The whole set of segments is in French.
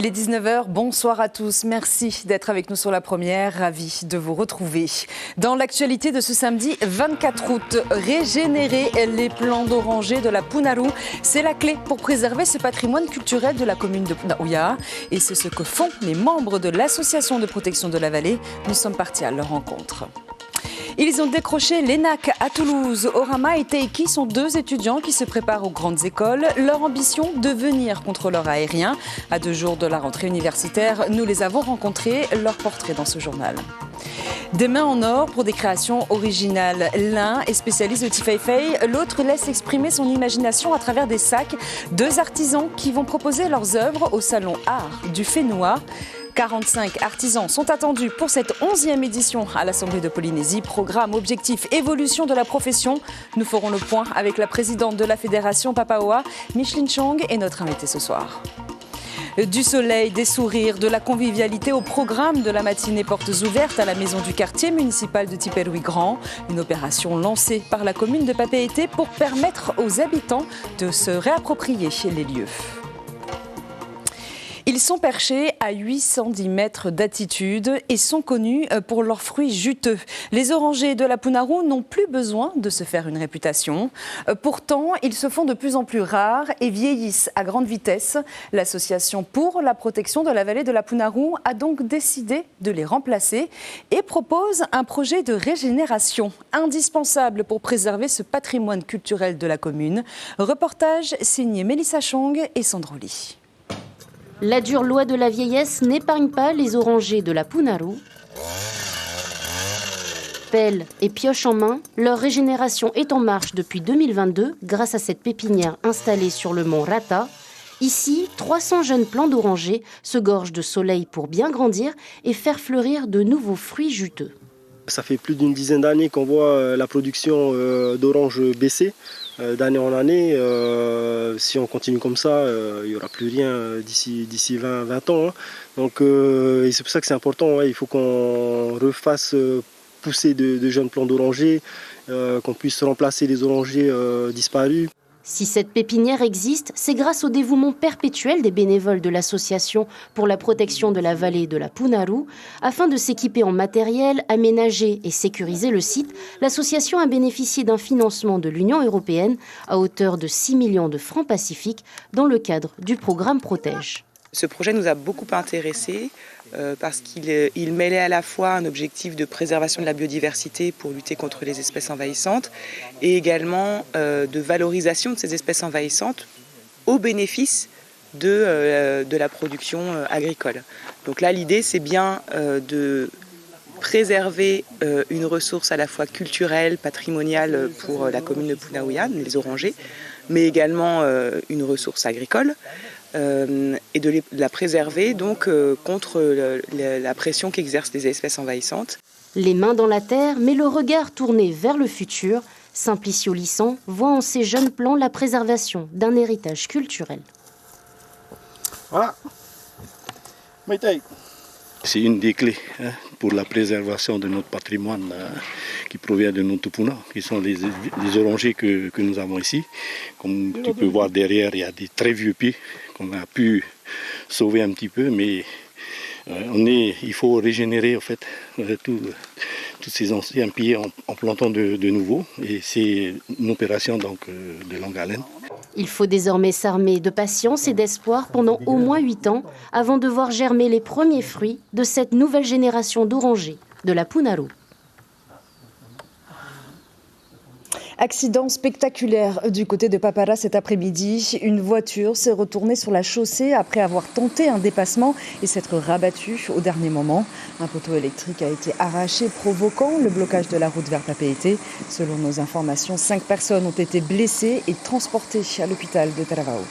Il est 19h, bonsoir à tous. Merci d'être avec nous sur la première, ravi de vous retrouver. Dans l'actualité de ce samedi 24 août, régénérer les plans d'orangers de la Punaru, c'est la clé pour préserver ce patrimoine culturel de la commune de Punaouia. Et c'est ce que font les membres de l'association de protection de la vallée. Nous sommes partis à leur rencontre. Ils ont décroché l'ENAC à Toulouse. Orama et Teiki sont deux étudiants qui se préparent aux grandes écoles. Leur ambition, devenir contrôleur aérien. À 2 jours de la rentrée universitaire, nous les avons rencontrés. Leur portrait dans ce journal. Des mains en or pour des créations originales. L'un est spécialiste de Tifeifei, l'autre laisse exprimer son imagination à travers des sacs. 2 artisans qui vont proposer leurs œuvres au salon Art du Fénois. 45 artisans sont attendus pour cette 11e édition à l'Assemblée de Polynésie. Programme, objectif, évolution de la profession. Nous ferons le point avec la présidente de la Fédération Papaoa, Micheline Chong, est notre invitée ce soir. Du soleil, des sourires, de la convivialité au programme de la matinée portes ouvertes à la maison du quartier municipal de Tiperoui-Grand. Une opération lancée par la commune de Papeete pour permettre aux habitants de se réapproprier les lieux. Ils sont perchés à 810 mètres d'altitude et sont connus pour leurs fruits juteux. Les orangers de la Punaru n'ont plus besoin de se faire une réputation. Pourtant, ils se font de plus en plus rares et vieillissent à grande vitesse. L'association pour la protection de la vallée de la Punaru a donc décidé de les remplacer et propose un projet de régénération indispensable pour préserver ce patrimoine culturel de la commune. Reportage signé Mélissa Chong et Sandroli. La dure loi de la vieillesse n'épargne pas les orangers de la Punaru. Pelle et pioche en main, leur régénération est en marche depuis 2022 grâce à cette pépinière installée sur le mont Rata. Ici, 300 jeunes plants d'orangers se gorgent de soleil pour bien grandir et faire fleurir de nouveaux fruits juteux. Ça fait plus d'une dizaine d'années qu'on voit la production d'oranges baisser. D'année en année, si on continue comme ça, il n'y aura plus rien d'ici 20 ans. Hein. Donc, et c'est pour ça que c'est important, hein. Il faut qu'on refasse pousser de jeunes plants d'orangers, qu'on puisse remplacer les orangers disparus. Si cette pépinière existe, c'est grâce au dévouement perpétuel des bénévoles de l'association pour la protection de la vallée de la Punaru. Afin de s'équiper en matériel, aménager et sécuriser le site, l'association a bénéficié d'un financement de l'Union européenne à hauteur de 6 millions de francs pacifiques dans le cadre du programme Protège. Ce projet nous a beaucoup intéressés parce qu'il mêlait à la fois un objectif de préservation de la biodiversité pour lutter contre les espèces envahissantes et également de valorisation de ces espèces envahissantes au bénéfice de la production agricole. Donc là, l'idée, c'est bien de préserver une ressource à la fois culturelle, patrimoniale pour la commune de Punaouia, les orangers, mais également une ressource agricole. Et de la préserver donc contre la pression qu'exercent les espèces envahissantes. Les mains dans la terre, mais le regard tourné vers le futur, Simplicio Lissan voit en ces jeunes plants la préservation d'un héritage culturel. Voilà. C'est une des clés pour la préservation de notre patrimoine qui provient de notre Tupuna, qui sont les orangers que nous avons ici. Comme tu peux voir derrière, il y a des très vieux pieds qu'on a pu sauver un petit peu, mais il faut régénérer en fait tous ces anciens pieds en plantant de nouveaux, et c'est une opération donc de longue haleine. Il faut désormais s'armer de patience et d'espoir pendant au moins 8 ans avant de voir germer les premiers fruits de cette nouvelle génération d'orangers de la Punaru. Accident spectaculaire du côté de Papara cet après-midi. Une voiture s'est retournée sur la chaussée après avoir tenté un dépassement et s'être rabattue au dernier moment. Un poteau électrique a été arraché, provoquant le blocage de la route vers Papeete. Selon nos informations, 5 personnes ont été blessées et transportées à l'hôpital de Taravao.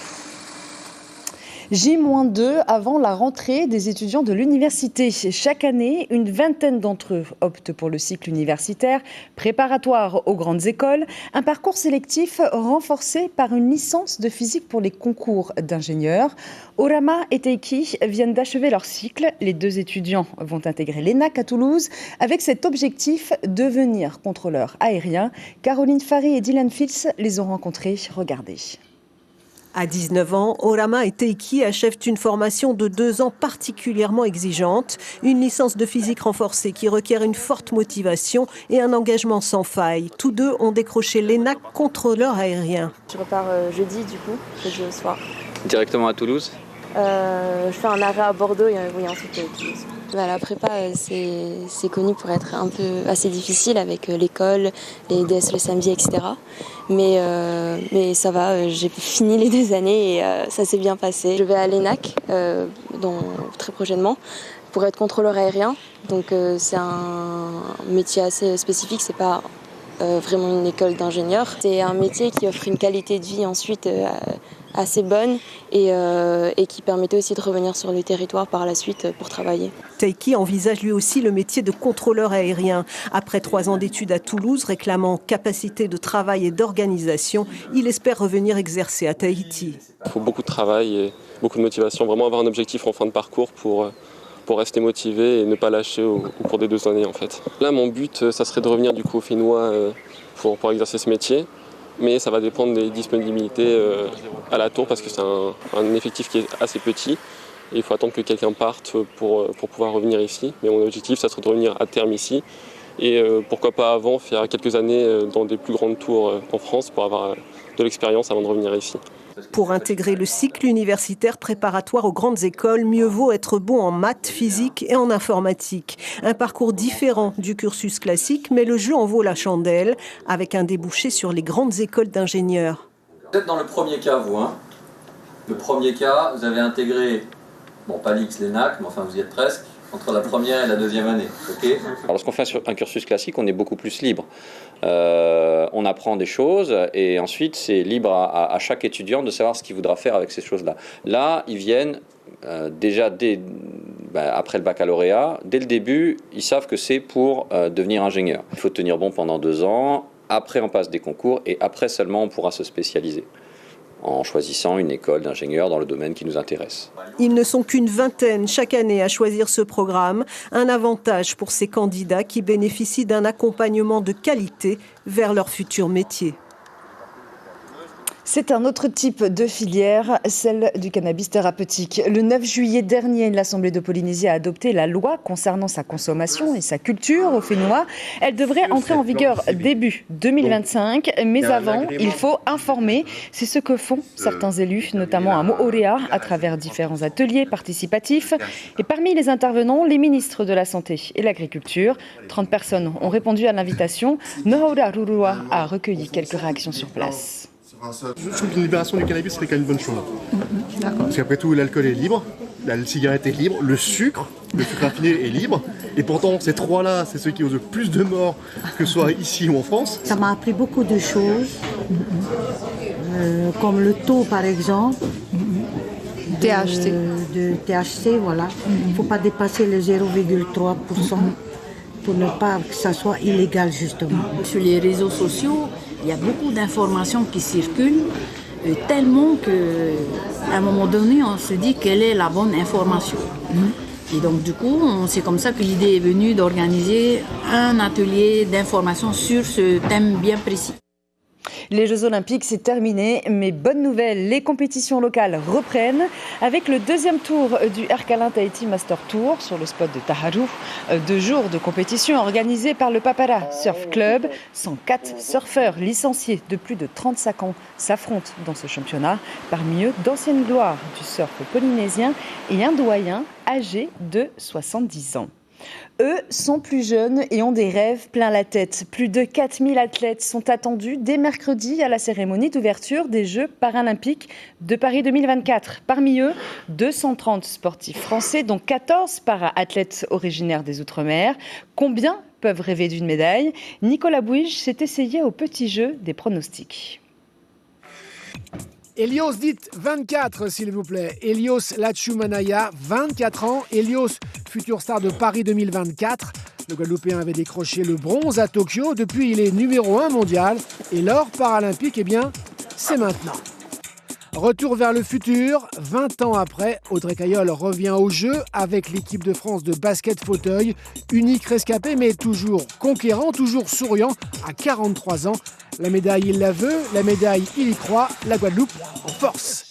J-2 avant la rentrée des étudiants de l'université. Chaque année, une vingtaine d'entre eux optent pour le cycle universitaire préparatoire aux grandes écoles, un parcours sélectif renforcé par une licence de physique pour les concours d'ingénieurs. Orama et Teiki viennent d'achever leur cycle. Les 2 étudiants vont intégrer l'ENAC à Toulouse avec cet objectif, devenir contrôleur aérien. Caroline Fary et Dylan Fils les ont rencontrés. Regardez. À 19 ans, Orama et Teiki achèvent une formation de 2 ans particulièrement exigeante, une licence de physique renforcée qui requiert une forte motivation et un engagement sans faille. Tous deux ont décroché l'ENAC contrôleur aérien. Je repars jeudi au soir. Directement à Toulouse ? Je fais un arrêt à Bordeaux et ensuite Toulouse. La prépa, c'est connu pour être un peu assez difficile avec l'école, les DS le samedi, etc. Mais ça va, j'ai fini les 2 années et ça s'est bien passé. Je vais à l'ENAC très prochainement pour être contrôleur aérien. Donc c'est un métier assez spécifique, c'est pas vraiment une école d'ingénieur. C'est un métier qui offre une qualité de vie ensuite assez bonne et qui permettait aussi de revenir sur le territoire par la suite pour travailler. Teiki envisage lui aussi le métier de contrôleur aérien. Après 3 ans d'études à Toulouse, réclamant capacité de travail et d'organisation, il espère revenir exercer à Tahiti. Il faut beaucoup de travail et beaucoup de motivation, vraiment avoir un objectif en fin de parcours pour rester motivé et ne pas lâcher au cours des 2 années en fait. Là mon but ça serait de revenir du coup au Fénois pour exercer ce métier. Mais ça va dépendre des disponibilités à la tour parce que c'est un effectif qui est assez petit. Et il faut attendre que quelqu'un parte pour pouvoir revenir ici. Mais mon objectif, ça serait de revenir à terme ici. Et pourquoi pas avant, faire quelques années dans des plus grandes tours en France pour avoir de l'expérience avant de revenir ici. Pour intégrer le cycle universitaire préparatoire aux grandes écoles, mieux vaut être bon en maths, physique et en informatique. Un parcours différent du cursus classique, mais le jeu en vaut la chandelle, avec un débouché sur les grandes écoles d'ingénieurs. Vous êtes dans le premier cas, vous. Le premier cas, vous avez intégré, pas l'X, l'ENAC, mais enfin vous y êtes presque, entre la première et la 2e année. Okay. Alors, lorsqu'on fait un cursus classique, on est beaucoup plus libre. On apprend des choses et ensuite c'est libre à chaque étudiant de savoir ce qu'il voudra faire avec ces choses-là. Là, ils viennent déjà après le baccalauréat, dès le début, ils savent que c'est pour devenir ingénieur. Il faut tenir bon pendant 2 ans, après on passe des concours et après seulement on pourra se spécialiser en choisissant une école d'ingénieur dans le domaine qui nous intéresse. Ils ne sont qu'une vingtaine chaque année à choisir ce programme, un avantage pour ces candidats qui bénéficient d'un accompagnement de qualité vers leur futur métier. C'est un autre type de filière, celle du cannabis thérapeutique. Le 9 juillet dernier, l'Assemblée de Polynésie a adopté la loi concernant sa consommation et sa culture au Fénois. Elle devrait entrer en vigueur début 2025, mais avant, il faut informer. C'est ce que font certains élus, notamment à Moorea, à travers différents ateliers participatifs. Et parmi les intervenants, les ministres de la Santé et l'Agriculture. 30 personnes ont répondu à l'invitation. Nohaura Rurua a recueilli quelques réactions sur place. Je trouve qu'une libération du cannabis serait quand même une bonne chose. Parce qu'après tout, l'alcool est libre, la cigarette est libre, le sucre raffiné est libre. Et pourtant, ces 3-là, c'est ceux qui causent le plus de morts, que ce soit ici ou en France. Ça m'a appris beaucoup de choses, comme le taux par exemple. De THC, voilà. Il ne faut pas dépasser le 0,3% pour ne pas que ça soit illégal justement. Sur les réseaux sociaux, il y a beaucoup d'informations qui circulent, tellement qu'à un moment donné, on se dit quelle est la bonne information. Et donc du coup, c'est comme ça que l'idée est venue d'organiser un atelier d'information sur ce thème bien précis. Les Jeux Olympiques, c'est terminé, mais bonne nouvelle, les compétitions locales reprennent avec le 2e tour du Erkalin Tahiti Master Tour sur le spot de Taharu. 2 jours de compétition organisés par le Papara Surf Club. 104 surfeurs licenciés de plus de 35 ans s'affrontent dans ce championnat. Parmi eux, d'anciennes gloires du surf polynésien et un doyen âgé de 70 ans. Eux sont plus jeunes et ont des rêves plein la tête. Plus de 4000 athlètes sont attendus dès mercredi à la cérémonie d'ouverture des Jeux paralympiques de Paris 2024. Parmi eux, 230 sportifs français, dont 14 para-athlètes originaires des Outre-mer. Combien peuvent rêver d'une médaille ? Nicolas Bouige s'est essayé au petit jeu des pronostics. Elios, dites 24 s'il vous plaît. Elios Lachumanaya, 24 ans. Elios, future star de Paris 2024. Le Guadeloupéen avait décroché le bronze à Tokyo. Depuis, il est numéro 1 mondial. Et l'or paralympique, c'est maintenant. Retour vers le futur. 20 ans après, Audrey Cailleul revient au jeu avec l'équipe de France de basket fauteuil. Unique rescapé, mais toujours conquérant, toujours souriant. À 43 ans, la médaille, il la veut. La médaille, il y croit. La Guadeloupe en force.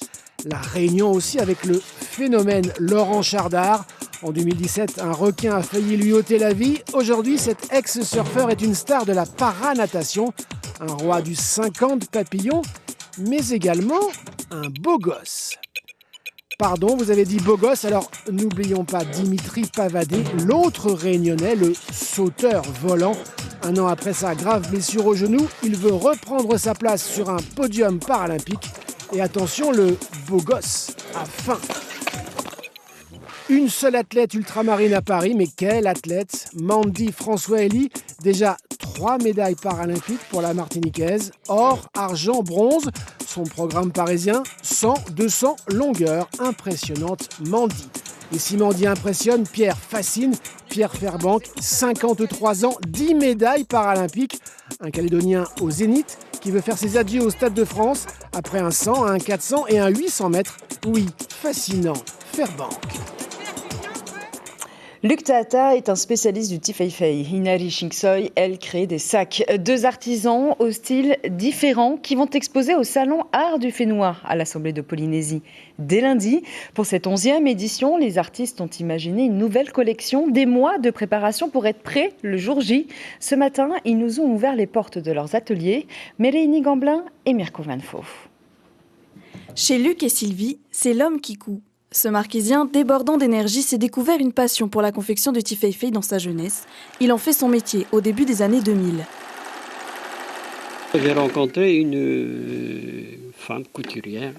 La Réunion aussi avec le phénomène Laurent Chardard. En 2017, un requin a failli lui ôter la vie. Aujourd'hui, cet ex-surfeur est une star de la paranatation. Un roi du 50 papillons, mais également un beau gosse. Pardon, vous avez dit beau gosse, alors n'oublions pas Dimitri Pavadé, l'autre réunionnais, le sauteur volant. Un an après sa grave blessure au genou, il veut reprendre sa place sur un podium paralympique. Et attention, le beau gosse a faim. Une seule athlète ultramarine à Paris, mais quelle athlète! Mandy François-Elie, déjà 3 médailles paralympiques pour la Martiniquaise, or, argent, bronze. Son programme parisien, 100, 200, longueur, impressionnante Mandy. Et si Mandy impressionne, Pierre fascine. Pierre Fairbank, 53 ans, 10 médailles paralympiques. Un Calédonien au Zénith qui veut faire ses adieux au Stade de France après un 100, un 400 et un 800 mètres. Oui, fascinant, Fairbank. Luc Tahata est un spécialiste du tifeifei. Inari Chingsoy, elle, crée des sacs. 2 artisans au style différent qui vont exposer au Salon Art du Fénois à l'Assemblée de Polynésie. Dès lundi, pour cette 11e édition, les artistes ont imaginé une nouvelle collection, des mois de préparation pour être prêts le jour J. Ce matin, ils nous ont ouvert les portes de leurs ateliers. Mérénie Gamblin et Mirko Van Foof. Chez Luc et Sylvie, c'est l'homme qui coud. Ce Marquésien, débordant d'énergie, s'est découvert une passion pour la confection de tifeifei dans sa jeunesse. Il en fait son métier au début des années 2000. J'ai rencontré une femme couturière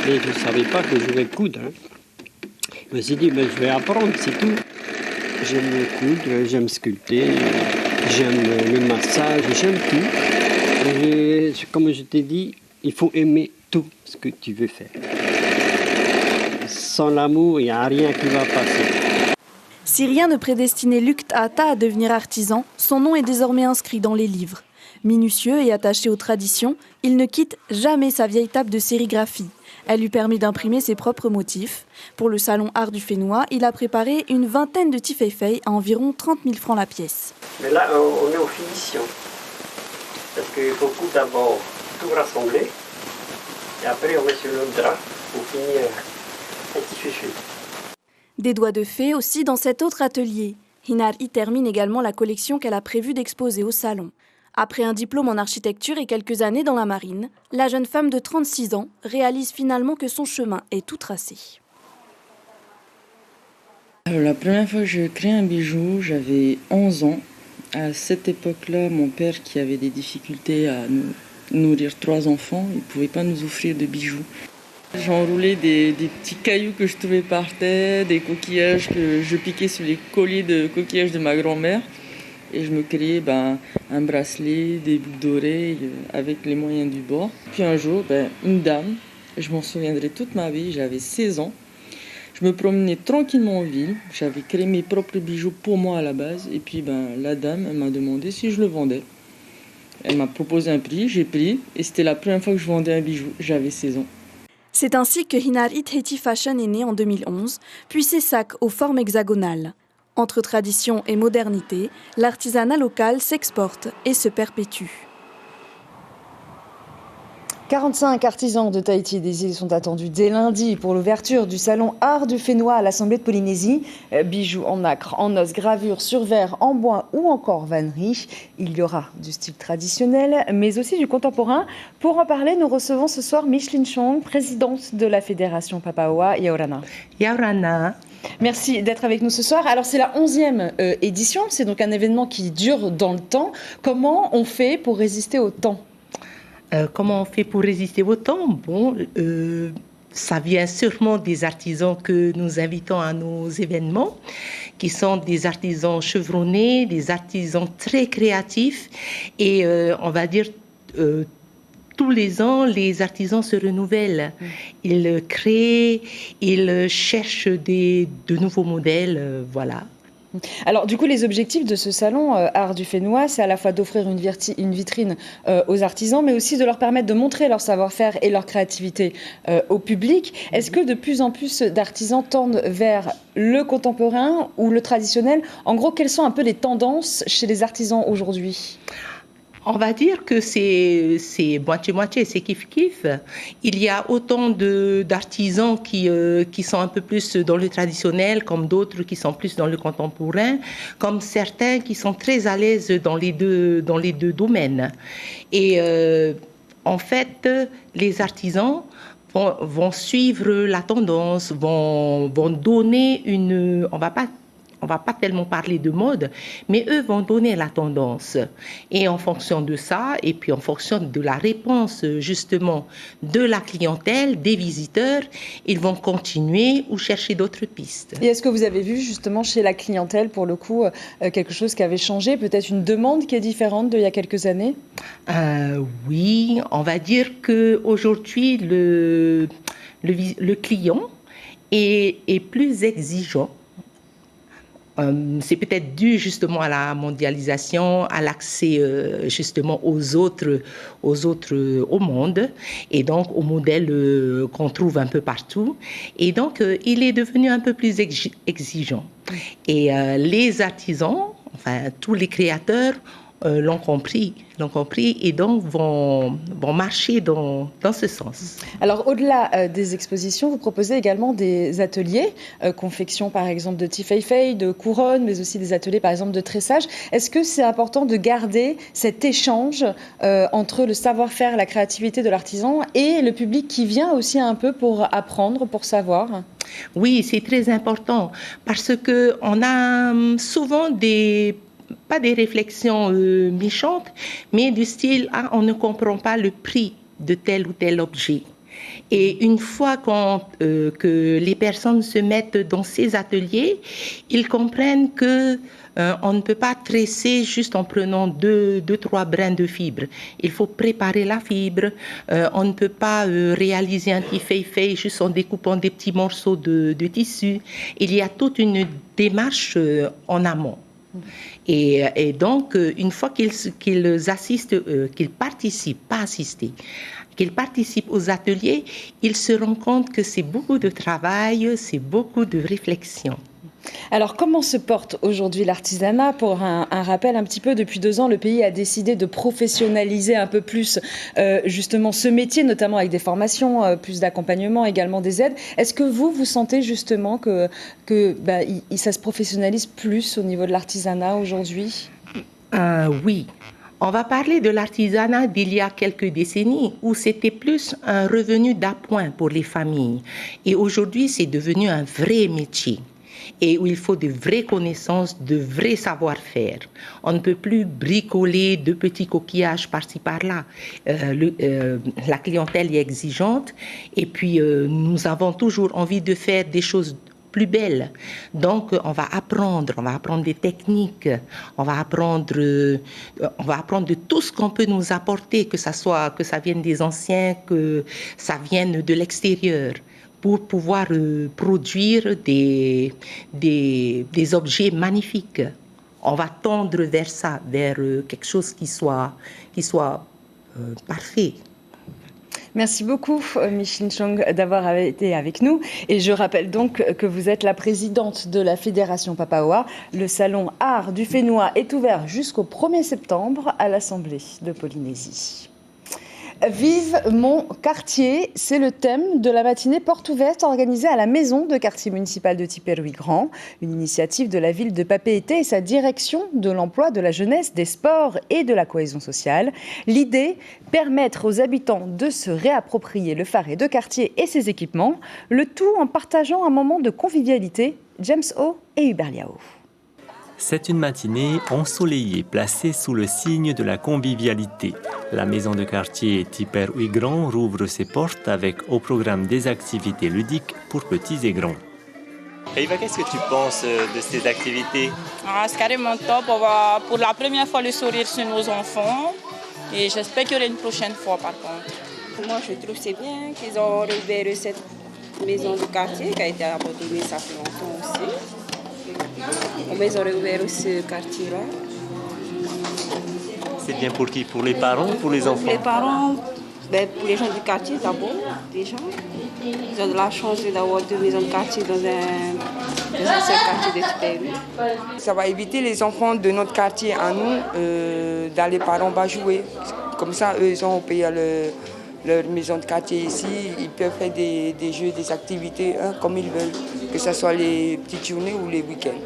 et je ne savais pas que je vais coudre. Je me suis dit, mais je vais apprendre, c'est tout. J'aime coudre, j'aime sculpter, j'aime le massage, j'aime tout. Et comme je t'ai dit, il faut aimer tout ce que tu veux faire. Sans l'amour, il n'y a rien qui va passer. Si rien ne prédestinait Luc Tahata à devenir artisan, son nom est désormais inscrit dans les livres. Minutieux et attaché aux traditions, il ne quitte jamais sa vieille table de sérigraphie. Elle lui permet d'imprimer ses propres motifs. Pour le Salon Art du Fénois, il a préparé une vingtaine de tifeifei à environ 30 000 francs la pièce. Mais là, on est aux finitions. Parce qu'il faut d'abord tout rassembler. Et après, on met sur le drap pour finir. Des doigts de fée aussi dans cet autre atelier. Hinari termine également la collection qu'elle a prévu d'exposer au salon. Après un diplôme en architecture et quelques années dans la marine, la jeune femme de 36 ans réalise finalement que son chemin est tout tracé. Alors, la première fois que j'ai créé un bijou, j'avais 11 ans. À cette époque-là, mon père, qui avait des difficultés à nourrir 3 enfants, il ne pouvait pas nous offrir de bijoux. J'enroulais des petits cailloux que je trouvais par terre, des coquillages que je piquais sur les colliers de coquillages de ma grand-mère. Et je me créais un bracelet, des boucles d'oreilles avec les moyens du bord. Puis un jour, une dame, je m'en souviendrai toute ma vie, j'avais 16 ans. Je me promenais tranquillement en ville, j'avais créé mes propres bijoux pour moi à la base. Et puis la dame, elle m'a demandé si je le vendais. Elle m'a proposé un prix, j'ai pris. Et c'était la première fois que je vendais un bijou, j'avais 16 ans. C'est ainsi que Hinari Tahiti Fashion est né en 2011, puis ses sacs aux formes hexagonales. Entre tradition et modernité, l'artisanat local s'exporte et se perpétue. 45 artisans de Tahiti des îles sont attendus dès lundi pour l'ouverture du Salon Art du Fénois à l'Assemblée de Polynésie. Bijoux en nacre, en os, gravures sur verre, en bois ou encore vannerie. Il y aura du style traditionnel, mais aussi du contemporain. Pour en parler, nous recevons ce soir Micheline Chong, présidente de la Fédération Papaoa Yaorana. Yaorana. Merci d'être avec nous ce soir. Alors c'est la 11e édition, c'est donc un événement qui dure dans le temps. Comment on fait pour résister au temps ? Comment on fait pour résister au temps ? Bon, ça vient sûrement des artisans que nous invitons à nos événements, qui sont des artisans chevronnés, des artisans très créatifs. Et on va dire, tous les ans, les artisans se renouvellent. Ils créent, ils cherchent de nouveaux modèles, voilà. Alors du coup, les objectifs de ce salon Art du Fénois, c'est à la fois d'offrir une vitrine aux artisans, mais aussi de leur permettre de montrer leur savoir-faire et leur créativité au public. Est-ce que de plus en plus d'artisans tendent vers le contemporain ou le traditionnel? En gros, quelles sont un peu les tendances chez les artisans aujourd'hui? On va dire que c'est moitié-moitié, c'est kiff-kiff. Il y a autant d'artisans qui sont un peu plus dans le traditionnel, comme d'autres qui sont plus dans le contemporain, comme certains qui sont très à l'aise dans les deux domaines. Et en fait, les artisans vont suivre la tendance, vont donner on va pas tellement parler de mode, mais eux vont donner la tendance. Et en fonction de ça, et puis en fonction de la réponse justement de la clientèle, des visiteurs, ils vont continuer ou chercher d'autres pistes. Et est-ce que vous avez vu justement chez la clientèle, pour le coup, quelque chose qui avait changé, peut-être une demande qui est différente d'il y a quelques années? Oui, on va dire qu'aujourd'hui, le client est plus exigeant. C'est peut-être dû justement à la mondialisation, à l'accès justement aux autres au monde, et donc aux modèles qu'on trouve un peu partout. Et donc, il est devenu un peu plus exigeant. Et les artisans, enfin tous les créateurs, l'ont compris et donc vont marcher dans ce sens. Alors au-delà des expositions, vous proposez également des ateliers, confection par exemple de tifeifei, de couronnes, mais aussi des ateliers par exemple de tressage. Est-ce que c'est important de garder cet échange entre le savoir-faire, la créativité de l'artisan et le public qui vient aussi un peu pour apprendre, pour savoir ? Oui, c'est très important parce qu'on a souvent pas des réflexions méchantes, mais du style « on ne comprend pas le prix de tel ou tel objet ». Et une fois que les personnes se mettent dans ces ateliers, ils comprennent que on ne peut pas tresser juste en prenant deux, trois brins de fibre. Il faut préparer la fibre. On ne peut pas réaliser un tifeifei juste en découpant des petits morceaux de tissu. Il y a toute une démarche en amont. Et donc, une fois qu'ils assistent, qu'ils participent, pas assister, qu'ils participent aux ateliers, ils se rendent compte que c'est beaucoup de travail, c'est beaucoup de réflexion. Alors, comment se porte aujourd'hui l'artisanat? Pour un rappel, un petit peu, depuis 2 ans, le pays a décidé de professionnaliser un peu plus justement ce métier, notamment avec des formations, plus d'accompagnement, également des aides. Est-ce que vous sentez justement que ça se professionnalise plus au niveau de l'artisanat aujourd'hui? Oui. On va parler de l'artisanat d'il y a quelques décennies où c'était plus un revenu d'appoint pour les familles. Et aujourd'hui, c'est devenu un vrai métier. Et où il faut de vraies connaissances, de vrais savoir-faire. On ne peut plus bricoler de petits coquillages par-ci par-là. La clientèle est exigeante et puis nous avons toujours envie de faire des choses plus belles. Donc on va apprendre des techniques, on va apprendre de tout ce qu'on peut nous apporter, que ça vienne des anciens, que ça vienne de l'extérieur, pour pouvoir produire des objets magnifiques. On va tendre vers ça, vers quelque chose qui soit parfait. Merci beaucoup, Micheline Chong, d'avoir été avec nous. Et je rappelle donc que vous êtes la présidente de la Fédération Papaoa. Le salon Art du Fénois est ouvert jusqu'au 1er septembre à l'Assemblée de Polynésie. Vive mon quartier, c'est le thème de la matinée porte ouverte organisée à la maison de quartier municipal de Tiperuy-Grand, une initiative de la ville de Papeete et sa direction de l'emploi, de la jeunesse, des sports et de la cohésion sociale. L'idée, permettre aux habitants de se réapproprier le phare de quartier et ses équipements, le tout en partageant un moment de convivialité. James O et Hubert Liao. C'est une matinée ensoleillée placée sous le signe de la convivialité. La maison de quartier Tiperuy-Grand rouvre ses portes avec au programme des activités ludiques pour petits et grands. Eva, qu'est-ce que tu penses de ces activités? C'est carrément top. On va pour la première fois le sourire sur nos enfants et j'espère qu'il y aura une prochaine fois par contre. Moi je trouve que c'est bien qu'ils ont rouvert cette maison de quartier qui a été abandonnée ça fait longtemps aussi. Ils ont réouvert ce quartier-là. C'est bien pour qui? Pour les parents ou pour les enfants? Pour les parents, pour les gens du quartier d'abord, déjà. Ils ont de la chance d'avoir 2 maisons de quartier dans un seul quartier de Tipperary. Ça va éviter les enfants de notre quartier à nous d'aller par en bas jouer. Comme ça, eux, ils ont payé leur maison de quartier ici. Ils peuvent faire des jeux, des activités comme ils veulent, que ce soit les petites journées ou les week-ends.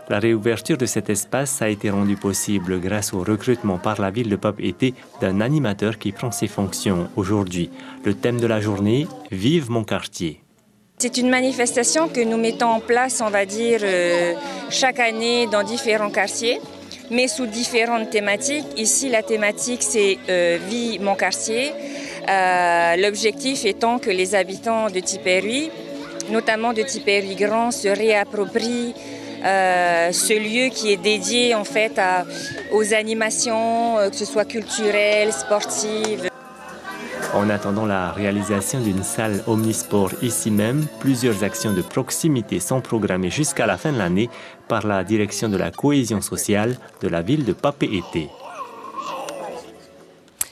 La réouverture de cet espace a été rendue possible grâce au recrutement par la ville de Papeete d'un animateur qui prend ses fonctions aujourd'hui. Le thème de la journée, Vive mon quartier. C'est une manifestation que nous mettons en place, on va dire, chaque année dans différents quartiers, mais sous différentes thématiques. Ici, la thématique, c'est Vive mon quartier. L'objectif étant que les habitants de Tipperary, notamment de Tipperary Grand, se réapproprient ce lieu qui est dédié en fait aux animations, que ce soit culturelles, sportives. En attendant la réalisation d'une salle omnisport ici même, plusieurs actions de proximité sont programmées jusqu'à la fin de l'année par la direction de la cohésion sociale de la ville de Papeete.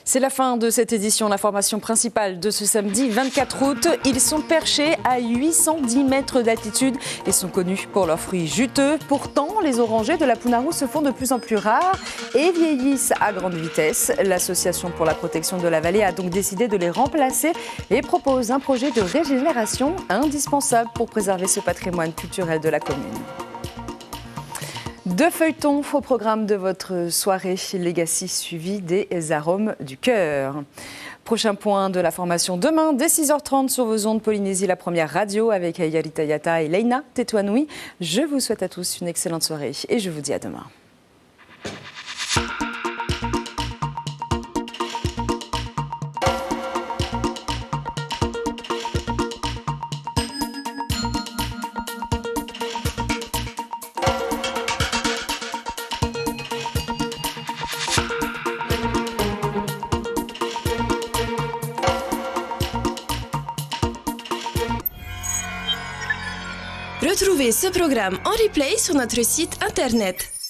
C'est la fin de cette édition. L'information principale de ce samedi 24 août. Ils sont perchés à 810 mètres d'altitude et sont connus pour leurs fruits juteux. Pourtant, les orangers de la Punaru se font de plus en plus rares et vieillissent à grande vitesse. L'Association pour la protection de la vallée a donc décidé de les remplacer et propose un projet de régénération indispensable pour préserver ce patrimoine culturel de la commune. 2 feuilletons au programme de votre soirée Legacy suivi des arômes du cœur. Prochain point de la formation demain dès 6h30 sur vos ondes Polynésie, la première radio avec Yarita Yata et Leina Tetouanoui. Je vous souhaite à tous une excellente soirée et je vous dis à demain. Retrouvez ce programme en replay sur notre site internet.